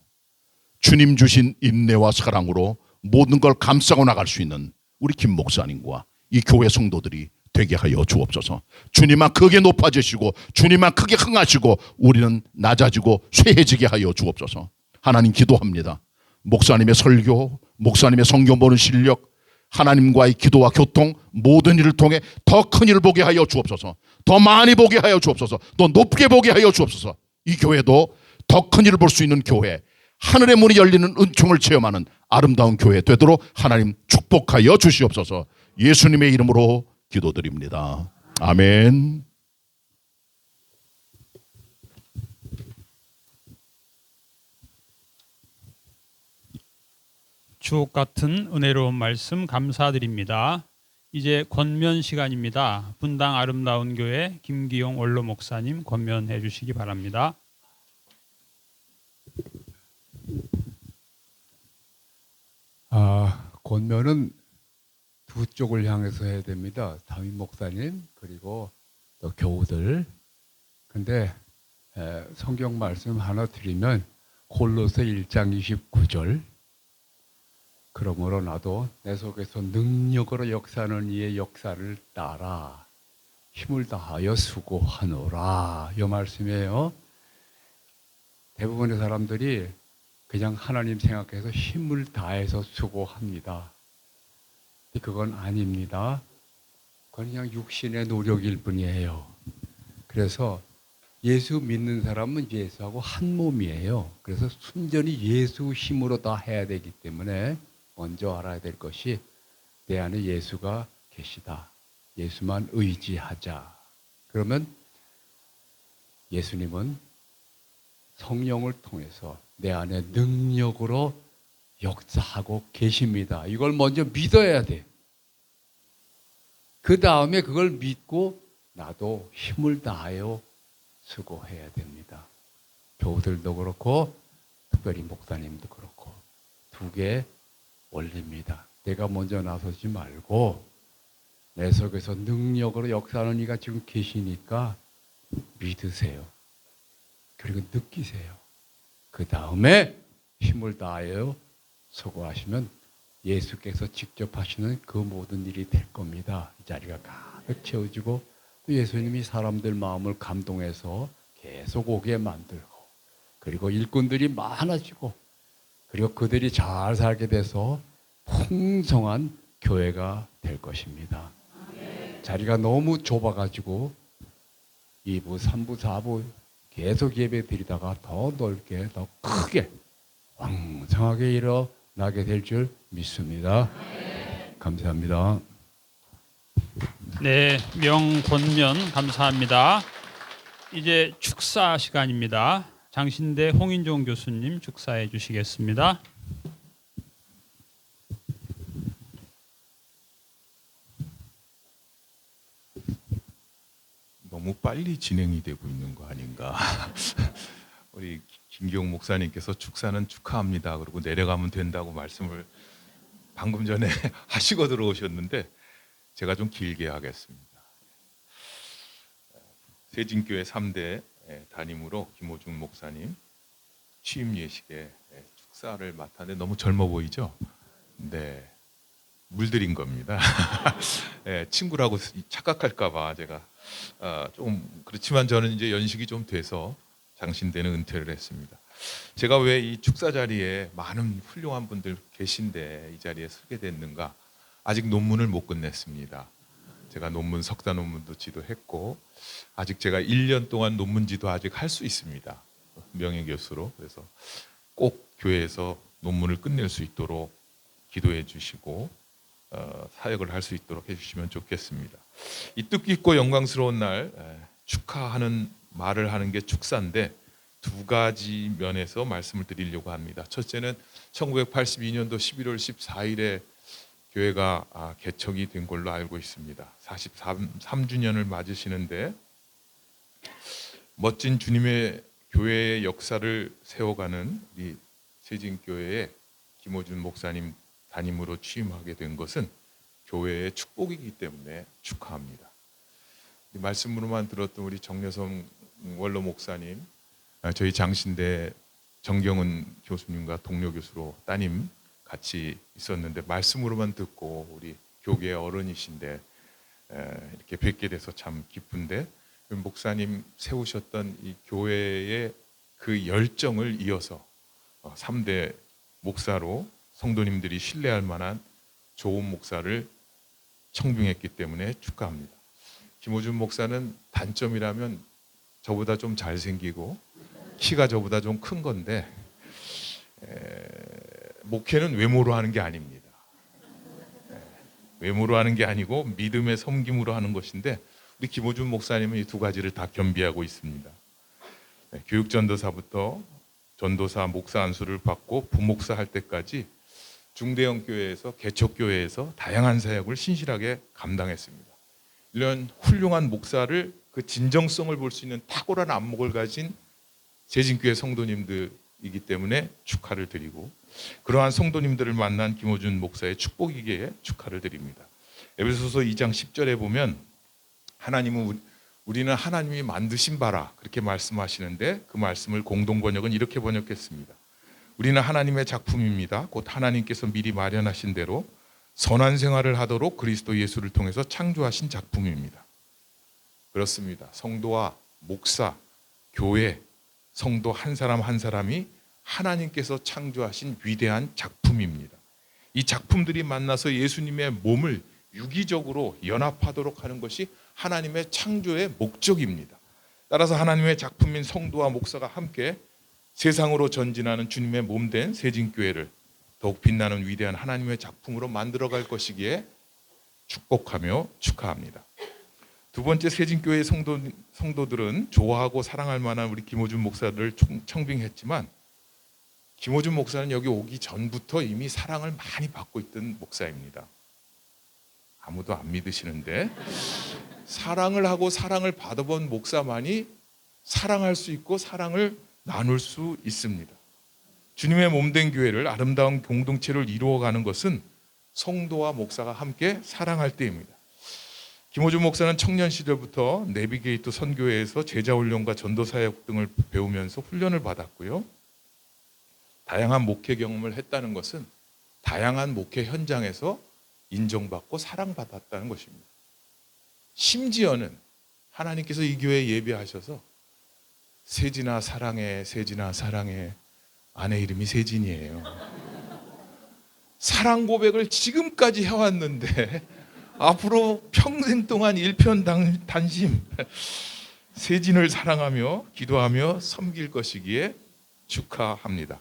[SPEAKER 3] 주님 주신 인내와 사랑으로 모든 걸 감싸고 나갈 수 있는 우리 김 목사님과 이 교회 성도들이 되게 하여 주옵소서. 주님만 크게 높아지시고 주님만 크게 흥하시고 우리는 낮아지고 쇠해지게 하여 주옵소서. 하나님 기도합니다. 목사님의 설교, 목사님의 성경 보는 실력, 하나님과의 기도와 교통 모든 일을 통해 더 큰 일을 보게 하여 주옵소서. 더 많이 보게 하여 주옵소서. 더 높게 보게 하여 주옵소서. 이 교회도 더 큰 일을 볼 수 있는 교회, 하늘의 문이 열리는 은총을 체험하는 아름다운 교회 되도록 하나님 축복하여 주시옵소서. 예수님의 이름으로 기도드립니다. 아멘.
[SPEAKER 1] 주옥 같은 은혜로운 말씀 감사드립니다. 이제 권면 시간입니다. 분당 아름다운 교회 김기용 원로 목사님 권면해 주시기 바랍니다.
[SPEAKER 4] 권면은 두 쪽을 향해서 해야 됩니다. 담임 목사님 그리고 또 교우들. 근데 성경 말씀 하나 드리면 골로새 1장 29절 그러므로 나도 내 속에서 능력으로 역사하는 이의 역사를 따라 힘을 다하여 수고하노라. 이 말씀이에요. 대부분의 사람들이 그냥 하나님 생각해서 힘을 다해서 수고합니다. 그건 아닙니다. 그건 그냥 육신의 노력일 뿐이에요. 그래서 예수 믿는 사람은 예수하고 한 몸이에요. 그래서 순전히 예수 힘으로 다 해야 되기 때문에 먼저 알아야 될 것이 내 안에 예수가 계시다. 예수만 의지하자. 그러면 예수님은 성령을 통해서 내 안에 능력으로 역사하고 계십니다. 이걸 먼저 믿어야 돼. 그 다음에 그걸 믿고 나도 힘을 다하여 수고해야 됩니다. 교우들도 그렇고 특별히 목사님도 그렇고 두 개 원리입니다. 내가 먼저 나서지 말고 내 속에서 능력으로 역사하는 이가 지금 계시니까 믿으세요. 그리고 느끼세요. 그 다음에 힘을 다하여 수고하시면 예수께서 직접 하시는 그 모든 일이 될 겁니다. 이 자리가 가득 채워지고 또 예수님이 사람들 마음을 감동해서 계속 오게 만들고 그리고 일꾼들이 많아지고 그리고 그들이 잘 살게 돼서 풍성한 교회가 될 것입니다. 자리가 너무 좁아가지고 2부, 3부, 4부 계속 예배 드리다가 더 넓게, 더 크게, 왕성하게 일어나게 될 줄 믿습니다. 감사합니다.
[SPEAKER 1] 네, 명권면 감사합니다. 이제 축사 시간입니다. 장신대 홍인종 교수님 축사해 주시겠습니다.
[SPEAKER 5] 너무 빨리 진행이 되고 있는 거 아닌가. 우리 김기용 목사님께서 축사는 축하합니다. 그리고 내려가면 된다고 말씀을 방금 전에 하시고 들어오셨는데 제가 좀 길게 하겠습니다. 세진교회 3대 담임으로 김호중 목사님 취임 예식에 축사를 맡았는데 너무 젊어 보이죠? 네, 물들인 겁니다. 친구라고 착각할까봐 제가 좀 그렇지만 저는 이제 연식이 좀 돼서 장신대는 은퇴를 했습니다. 제가 왜 이 축사 자리에 많은 훌륭한 분들 계신데 이 자리에 서게 됐는가? 아직 논문을 못 끝냈습니다. 제가 석사 논문도 지도했고 아직 제가 1년 동안 논문 지도 아직 할 수 있습니다. 명예교수로. 그래서 꼭 교회에서 논문을 끝낼 수 있도록 기도해 주시고 사역을 할 수 있도록 해주시면 좋겠습니다. 이 뜻깊고 영광스러운 날 축하하는 말을 하는 게 축사인데 두 가지 면에서 말씀을 드리려고 합니다. 첫째는 1982년도 11월 14일에 교회가 개척이 된 걸로 알고 있습니다. 43주년을 맞으시는데 멋진 주님의 교회의 역사를 세워가는 우리 세진교회의 김호준 목사님 담임으로 취임하게 된 것은 교회의 축복이기 때문에 축하합니다. 말씀으로만 들었던 우리 정여성 원로 목사님, 저희 장신대 정경은 교수님과 동료 교수로 따님 같이 있었는데 말씀으로만 듣고 우리 교계의 어른이신데 이렇게 뵙게 돼서 참 기쁜데 목사님 세우셨던 이 교회의 그 열정을 이어서 3대 목사로 성도님들이 신뢰할 만한 좋은 목사를 청빙했기 때문에 축하합니다. 김호준 목사는 단점이라면 저보다 좀 잘생기고 키가 저보다 좀 큰 건데 목회는 외모로 하는 게 아닙니다. 외모로 하는 게 아니고 믿음의 섬김으로 하는 것인데 우리 김호준 목사님은 이 두 가지를 다 겸비하고 있습니다. 교육전도사부터 전도사 목사 안수를 받고 부목사 할 때까지 중대형 교회에서 개척교회에서 다양한 사역을 신실하게 감당했습니다. 이런 훌륭한 목사를 그 진정성을 볼 수 있는 탁월한 안목을 가진 세진교회 성도님들이기 때문에 축하를 드리고 그러한 성도님들을 만난 김호준 목사의 축복이기에 축하를 드립니다. 에베소서 2장 10절에 보면 우리는 하나님이 만드신 바라 그렇게 말씀하시는데 그 말씀을 공동 번역은 이렇게 번역했습니다. 우리는 하나님의 작품입니다. 곧 하나님께서 미리 마련하신 대로 선한 생활을 하도록 그리스도 예수를 통해서 창조하신 작품입니다. 그렇습니다. 성도와 목사, 교회, 성도 한 사람 한 사람이 하나님께서 창조하신 위대한 작품입니다. 이 작품들이 만나서 예수님의 몸을 유기적으로 연합하도록 하는 것이 하나님의 창조의 목적입니다. 따라서 하나님의 작품인 성도와 목사가 함께 세상으로 전진하는 주님의 몸된 세진교회를 더욱 빛나는 위대한 하나님의 작품으로 만들어갈 것이기에 축복하며 축하합니다. 두 번째, 세진교회 성도들은 좋아하고 사랑할 만한 우리 김호준 목사를 청빙했지만 김호준 목사는 여기 오기 전부터 이미 사랑을 많이 받고 있던 목사입니다. 아무도 안 믿으시는데 사랑을 하고 사랑을 받아본 목사만이 사랑할 수 있고 사랑을 나눌 수 있습니다. 주님의 몸된 교회를, 아름다운 공동체를 이루어가는 것은 성도와 목사가 함께 사랑할 때입니다. 김호준 목사는 청년 시절부터 내비게이터 선교회에서 제자훈련과 전도사역 등을 배우면서 훈련을 받았고요. 다양한 목회 경험을 했다는 것은 다양한 목회 현장에서 인정받고 사랑받았다는 것입니다. 심지어는 하나님께서 이 교회에 예비하셔서 세진아 사랑해, 세진아 사랑해, 아내 이름이 세진이에요. 사랑 고백을 지금까지 해왔는데 앞으로 평생 동안 일편단심 세진을 사랑하며 기도하며 섬길 것이기에 축하합니다.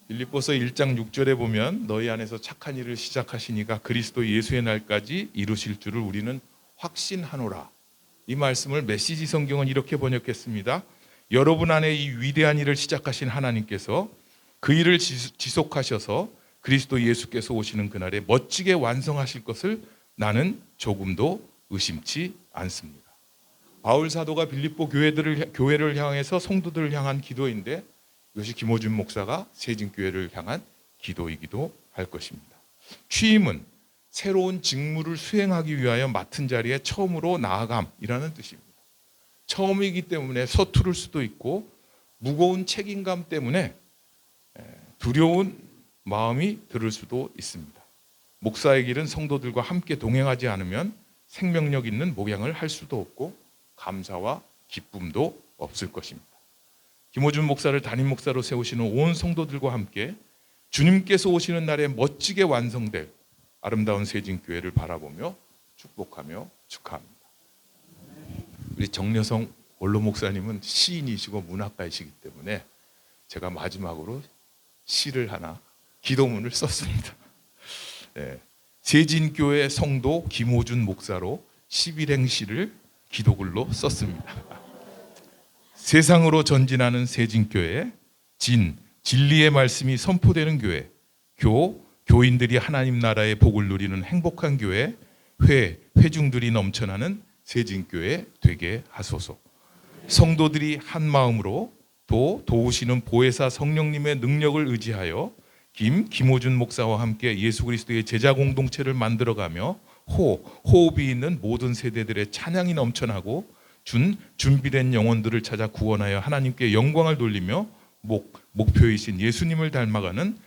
[SPEAKER 5] 빌립보서 1장 6절에 보면 너희 안에서 착한 일을 시작하시니가 그리스도 예수의 날까지 이루실 줄을 우리는 확신하노라. 이 말씀을 메시지 성경은 이렇게 번역했습니다. 여러분 안에 이 위대한 일을 시작하신 하나님께서 그 일을 지속하셔서 그리스도 예수께서 오시는 그날에 멋지게 완성하실 것을 나는 조금도 의심치 않습니다. 바울 사도가 빌립보 교회를 향해서 성도들을 향한 기도인데 이것이 김호준 목사가 세진교회를 향한 기도이기도 할 것입니다. 취임은 새로운 직무를 수행하기 위하여 맡은 자리에 처음으로 나아감이라는 뜻입니다. 처음이기 때문에 서투를 수도 있고 무거운 책임감 때문에 두려운 마음이 들을 수도 있습니다. 목사의 길은 성도들과 함께 동행하지 않으면 생명력 있는 목양을 할 수도 없고 감사와 기쁨도 없을 것입니다. 김호준 목사를 담임 목사로 세우시는 온 성도들과 함께 주님께서 오시는 날에 멋지게 완성될 아름다운 세진교회를 바라보며 축복하며 축하합니다. 우리 정여성 원로 목사님은 시인이시고 문학가이시기 때문에 제가 마지막으로 시를 하나, 기도문을 썼습니다. 네. 세진교회 성도 김호준 목사로 11행 시를 기도글로 썼습니다. 세상으로 전진하는 세진교회, 진리의 말씀이 선포되는 교회, 교인들이 하나님 나라의 복을 누리는 행복한 교회, 회중들이 넘쳐나는 세진교회 되게 하소서. 성도들이 한 마음으로 또 도우시는 보혜사 성령님의 능력을 의지하여 김호준 목사와 함께 예수 그리스도의 제자 공동체를 만들어가며 호흡이 있는 모든 세대들의 찬양이 넘쳐나고 준비된 영혼들을 찾아 구원하여 하나님께 영광을 돌리며 목표이신 예수님을 닮아가는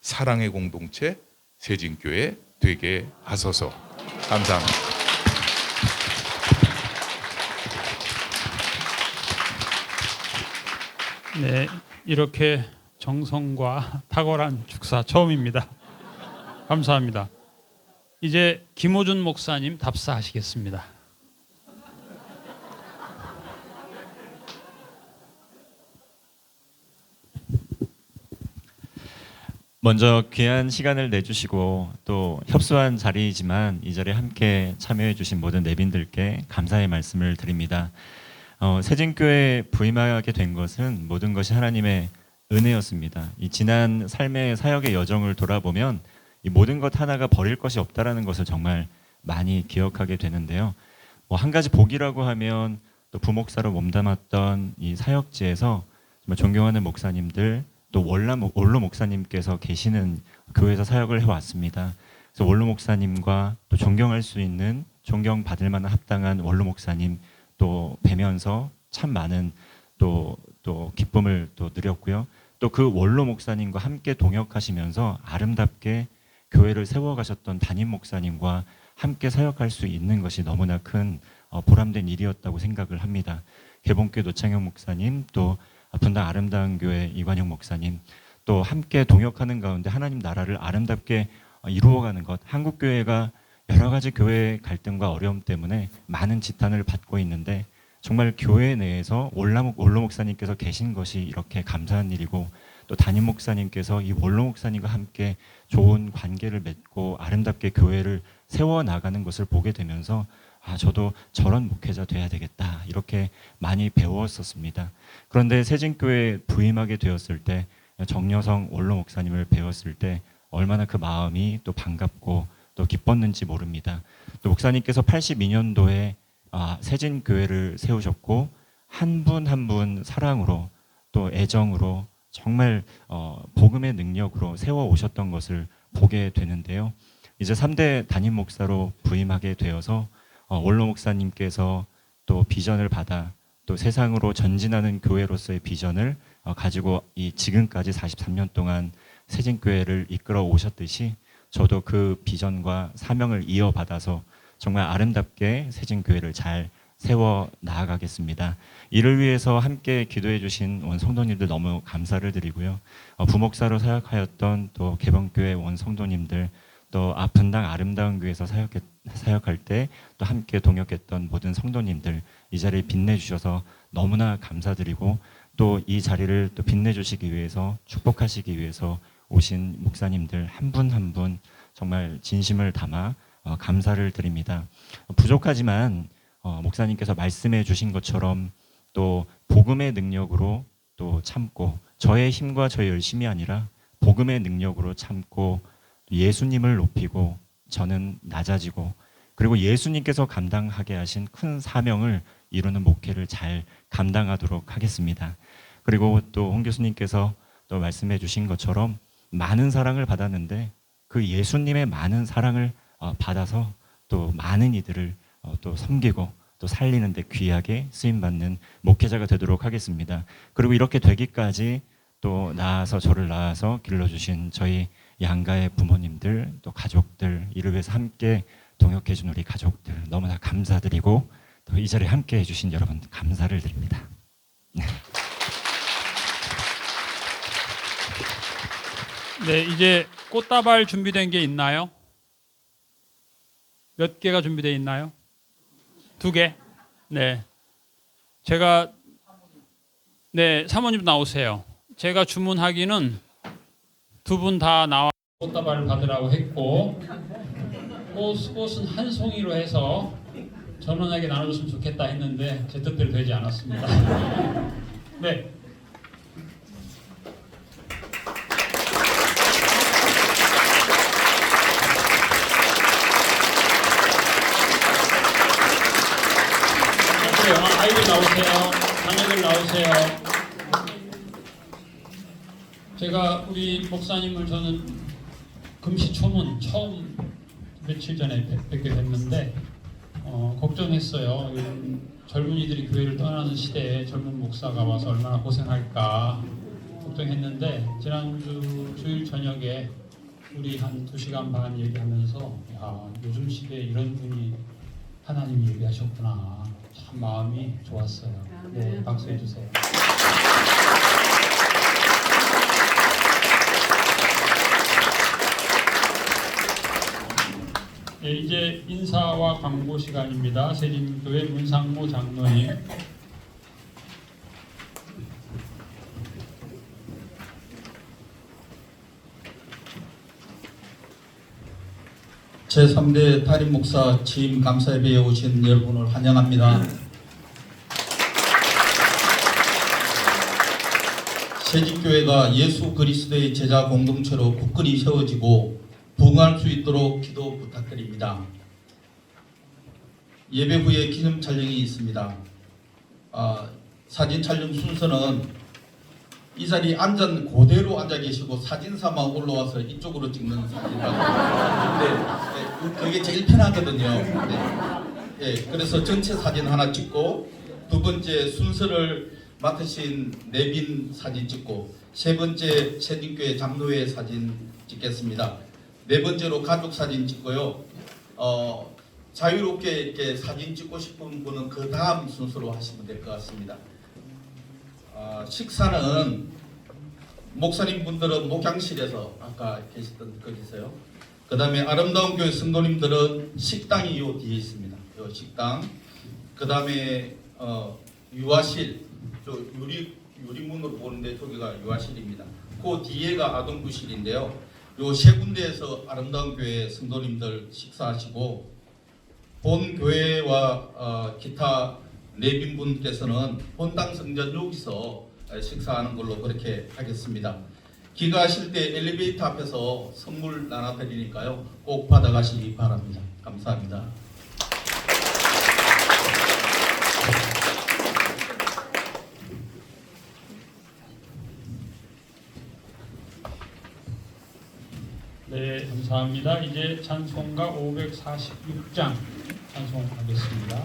[SPEAKER 5] 사랑의 공동체 세진교회 되게 하소서. 감사합니다.
[SPEAKER 1] 네, 이렇게 정성과 탁월한 축사 처음입니다. 감사합니다. 이제 김호준 목사님 답사하시겠습니다.
[SPEAKER 6] 먼저 귀한 시간을 내주시고 또 협소한 자리이지만 이 자리에 함께 참여해 주신 모든 내빈들께 감사의 말씀을 드립니다. 세진교회에 부임하게 된 것은 모든 것이 하나님의 은혜였습니다. 이 지난 삶의 사역의 여정을 돌아보면 이 모든 것 하나가 버릴 것이 없다라는 것을 정말 많이 기억하게 되는데요. 한 가지 복이라고 하면 또 부목사로 몸담았던 이 사역지에서 정말 존경하는 목사님들 또 원로 목사님께서 계시는 교회에서 사역을 해왔습니다. 그래서 원로 목사님과 또 존경할 수 있는 존경받을 만한 합당한 원로 목사님 또 뵈면서 참 많은 또 기쁨을 또 누렸고요. 또 그 원로 목사님과 함께 동역하시면서 아름답게 교회를 세워가셨던 담임 목사님과 함께 사역할 수 있는 것이 너무나 큰 보람된 일이었다고 생각을 합니다. 개봉교회 노창영 목사님 또 분당 아름다운 교회 이관영 목사님 또 함께 동역하는 가운데 하나님 나라를 아름답게 이루어가는 것, 한국교회가 여러 가지 교회 갈등과 어려움 때문에 많은 지탄을 받고 있는데 정말 교회 내에서 원로 목사님께서 계신 것이 이렇게 감사한 일이고 또 담임 목사님께서 이 원로 목사님과 함께 좋은 관계를 맺고 아름답게 교회를 세워나가는 것을 보게 되면서 저도 저런 목회자 돼야 되겠다 이렇게 많이 배웠었습니다. 그런데 세진교회에 부임하게 되었을 때 정여성 원로 목사님을 배웠을 때 얼마나 그 마음이 또 반갑고 또 기뻤는지 모릅니다. 또 목사님께서 82년도에 세진교회를 세우셨고 한 분 한 분 사랑으로 또 애정으로 정말 복음의 능력으로 세워 오셨던 것을 보게 되는데요. 이제 3대 담임 목사로 부임하게 되어서 원로 목사님께서 또 비전을 받아 또 세상으로 전진하는 교회로서의 비전을 가지고 이 지금까지 43년 동안 세진교회를 이끌어 오셨듯이 저도 그 비전과 사명을 이어받아서 정말 아름답게 세진교회를 잘 세워 나아가겠습니다. 이를 위해서 함께 기도해 주신 원성도님들 너무 감사를 드리고요. 부목사로 사역하였던 또 개봉교회 원성도님들, 또 아픈당 아름다운 교회에서 사역할 때 또 함께 동역했던 모든 성도님들, 이 자리에 빛내주셔서 너무나 감사드리고, 또 이 자리를 또 빛내주시기 위해서, 축복하시기 위해서 오신 목사님들 한 분 한 분 정말 진심을 담아 감사를 드립니다. 부족하지만 목사님께서 말씀해 주신 것처럼 또 복음의 능력으로 또 참고, 저의 힘과 저의 열심이 아니라 복음의 능력으로 참고 예수님을 높이고 저는 낮아지고, 그리고 예수님께서 감당하게 하신 큰 사명을 이루는 목회를 잘 감당하도록 하겠습니다. 그리고 또 홍 교수님께서 또 말씀해 주신 것처럼 많은 사랑을 받았는데 그 예수님의 많은 사랑을 받아서 또 많은 이들을 또 섬기고 또 살리는 데 귀하게 쓰임받는 목회자가 되도록 하겠습니다. 그리고 이렇게 되기까지 또 저를 낳아서 길러주신 저희 양가의 부모님들, 또 가족들, 이를 위해서 함께 동역해준 우리 가족들 너무나 감사드리고, 또 이 자리에 함께 해주신 여러분 감사를 드립니다.
[SPEAKER 1] 네, 이제 꽃다발 준비된 게 있나요? 몇 개가 준비되어 있나요? 2개? 네. 사모님 나오세요. 제가 주문하기는 2분 다 나와 꽃다발을 받으라고 했고, 꽃은 한 송이로 해서 전원에게 나눠줬으면 좋겠다 했는데 제 뜻대로 되지 않았습니다. 네. 아이들 나오세요. 자녀들 나오세요. 제가 우리 목사님을 저는 금시초문 처음 며칠 전에 뵙게 됐는데 걱정했어요. 젊은이들이 교회를 떠나는 시대에 젊은 목사가 와서 얼마나 고생할까 걱정했는데, 지난주 주일 저녁에 우리 한 2시간 반 얘기하면서 요즘 시대에 이런 분이 하나님이 얘기하셨구나. 참 마음이 좋았어요. 네, 박수해 주세요. 네, 이제 인사와 광고 시간입니다. 세진교회 문상모 장로님.
[SPEAKER 7] 제3대 담임 목사 취임 감사예배에 오신 여러분을 환영합니다. 세진교회가 예수 그리스도의 제자 공동체로 굳건히 세워지고 부흥할 수 있도록 기도 부탁드립니다. 예배 후에 기념 촬영이 있습니다. 사진 촬영 순서는 이 자리에 그대로 앉아 계시고 사진사만 올라와서 이쪽으로 찍는 사진이라고. 네, 그게 제일 편하거든요. 네, 그래서 전체 사진 하나 찍고, 2번째 순서를 맡으신 내빈 사진 찍고, 3번째 세진교회 장로회 사진 찍겠습니다. 4번째로 가족 사진 찍고요. 자유롭게 이렇게 사진 찍고 싶은 분은 그 다음 순서로 하시면 될 것 같습니다. 식사는 목사님 분들은 목양실에서 아까 계셨던 거기서요. 그 다음에 아름다운 교회 성도님들은 식당이 요 뒤에 있습니다. 요 식당. 그 다음에 유아실, 저 유리문으로 보는데 저기가 유아실입니다. 그 뒤에가 아동부실인데요. 요 3군데에서 아름다운 교회 성도님들 식사하시고, 본 교회와 기타 내빈분께서는 본당 성전 여기서 식사하는 걸로 그렇게 하겠습니다. 귀가하실 때 엘리베이터 앞에서 선물 나눠드리니까요. 꼭 받아가시기 바랍니다. 감사합니다.
[SPEAKER 1] 네, 감사합니다. 이제 찬송가 546장 찬송하겠습니다.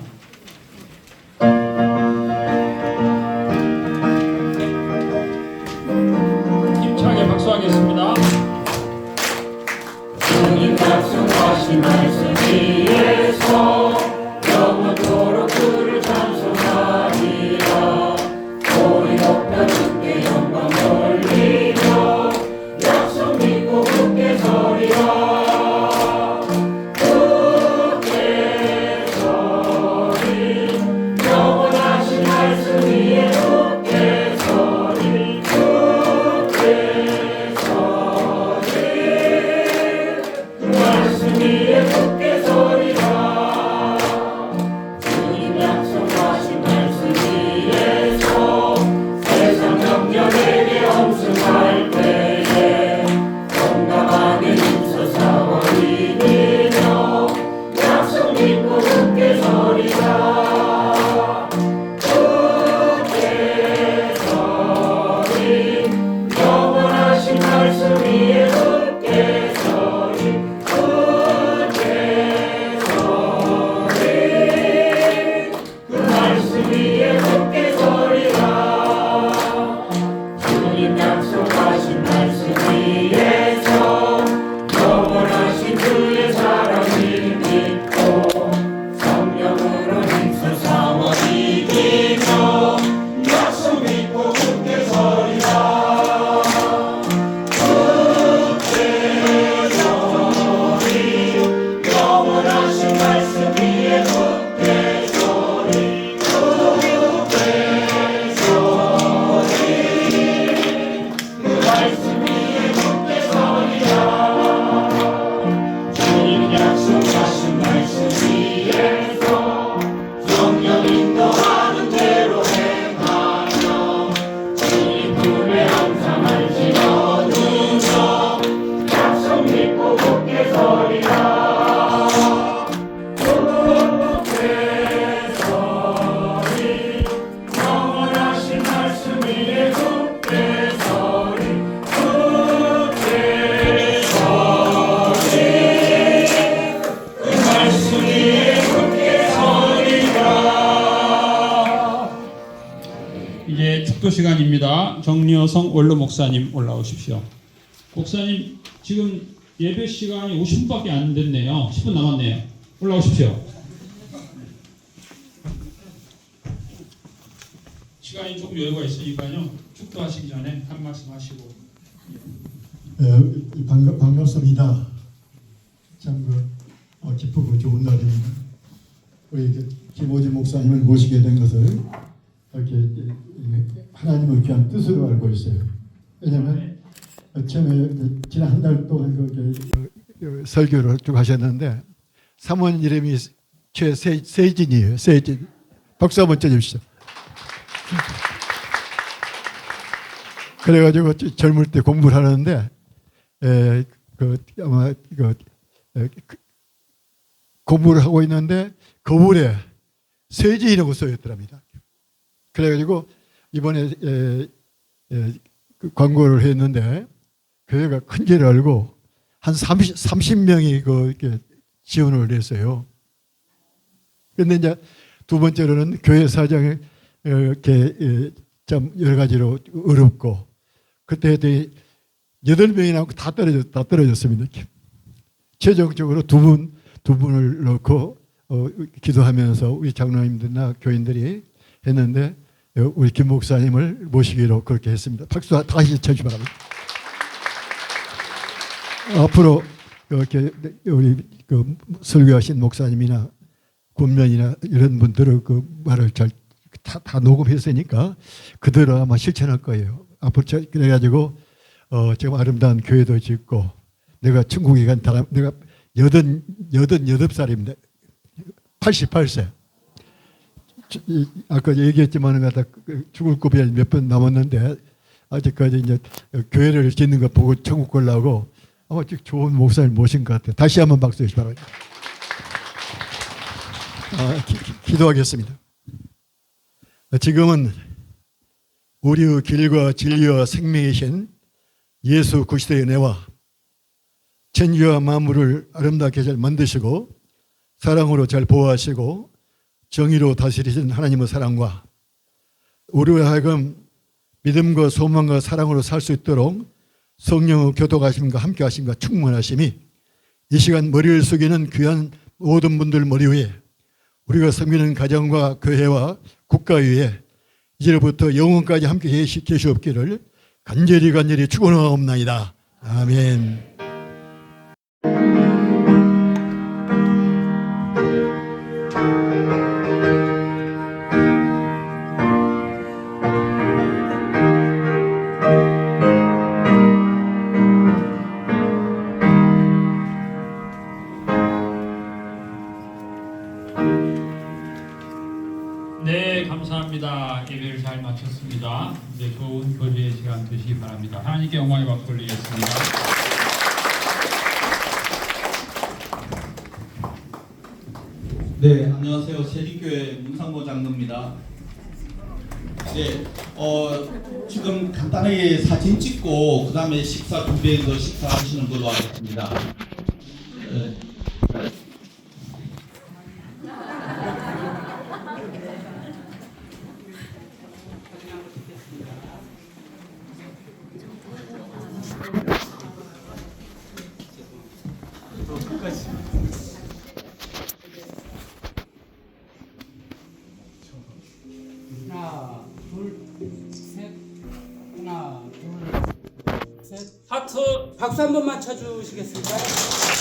[SPEAKER 1] 힘차게 박수하겠습니다.
[SPEAKER 8] 주님 약속하신 말씀 위에서 영원토록 그를 찬송하리라. 우리 높여 주께 영광 돌리며 약속 믿고 굳게 서리라. 굳게 서리 영원하신 말씀 위에 굳게 서리. 굳게 서리 그 말씀 위에 굳게 서리라. 주님 약속하신 말씀 위에서 세상 영역에게 엄승할 때에 공감하게 힘써 싸워 이기며 약속 믿고 굳게 서리라. 굳게 서리 영원하신 말씀 위에 굳게 서리. 굳게 서리 그 말씀 위에 굳게 서리라. 주님 약속하신 말씀 위에서 영원하신 그의 사랑을 믿고 성령으로 힘써 싸워 이기며 약속 믿고 굳게 서리라. 굳게 서리 영원하신 말씀 위에 굳게 서리. 굳게 서리 그 말씀 위에 굳게 서리라. 주님 약속하신 말씀 위에서 성령 인도하는 대로 행하며 주님 품에 항상 알지 얻으며 약속 믿고 굳게 서리라. 굳게 서리 영원하신 말씀 위에 굳게 서리. 굳게 서리 그 말씀 위에 굳게 서리라.
[SPEAKER 1] 이제 축도 시간입니다. 정리여성 원로 목사님 올라오십시오. 목사님 지금 예배 시간이 50분밖에 안 됐네요. 10분 남았네요. 올라오십시오. 시간이 조금 여유가 있으니까요. 축도하시기 전에 한 말씀 하시고.
[SPEAKER 9] 반갑습니다. 참 기쁘고 좋은 날입니다. 우리 김호지 목사님을 모시게 된 것을 이렇게 하나님의 귀한 뜻으로 알고 있어요. 왜냐하면 처음에 지난 한 달 동안 설교를 쭉 하셨는데 사모님 이름이 최세진이에요. 세진. 박수 한번 쳐주시죠. 그래가지고 젊을 때 공부를 하는데 아마 공부를 하고 있는데 거울에 세진이라고 써있더랍니다. 그래가지고 이번에 광고를 했는데 교회가 큰 줄 알고 한 30명이 이렇게 지원을 했어요. 그런데 이제 두 번째로는 교회 사정이 이렇게 좀 여러 가지로 어렵고 그때 8명이 다 떨어졌습니다. 최종적으로 두 분을 넣고 기도하면서 우리 장로님들이나 교인들이 했는데 우리 김 목사님을 모시기로 그렇게 했습니다. 박수 다시 쳐주시기 바랍니다. 앞으로 이렇게 우리 설교하신 목사님이나 군면이나 이런 분들은 그 말을 다 녹음했으니까 그대로 아마 실천할 거예요. 앞으로 그래가지고 지금 아름다운 교회도 짓고 내가 천국에 간 사람 내가 88살입니다. 88세. 아까 얘기했지만 죽을 고비에 몇 번 남았는데 아직까지 이제 교회를 짓는 거 보고 천국 걸라고 아마 좋은 목사님 모신 것 같아요. 다시 한번 박수 주시기 바랍니다. 기도하겠습니다. 지금은 우리의 길과 진리와 생명이신 예수 그리스도의 은혜와 천지와 만물을 아름답게 잘 만드시고 사랑으로 잘 보호하시고 정의로 다스리신 하나님의 사랑과 우리와 하여금 믿음과 소망과 사랑으로 살 수 있도록 성령의 교통하심과 함께 하심과 충만하심이 이 시간 머리를 숙이는 귀한 모든 분들 머리 위에 우리가 섬기는 가정과 교회와 국가 위에 이제부터 영원까지 함께 계시옵기를 간절히 축원하옵나이다. 아멘.
[SPEAKER 1] 네, 감사합니다. 예배를 잘 마쳤습니다. 이제 좋은 교제의 시간 되시기 바랍니다. 하나님께 영광의 박수 올리겠습니다.
[SPEAKER 7] 네, 안녕하세요. 세리교회 문상모 장로입니다. 네, 지금 간단하게 사진 찍고 그 다음에 식사 준비해서 식사하시는 걸로 하겠습니다.
[SPEAKER 8] 하나, 둘, 셋. 하나, 둘, 셋. 하트 박수 한 번만 쳐주시겠습니까?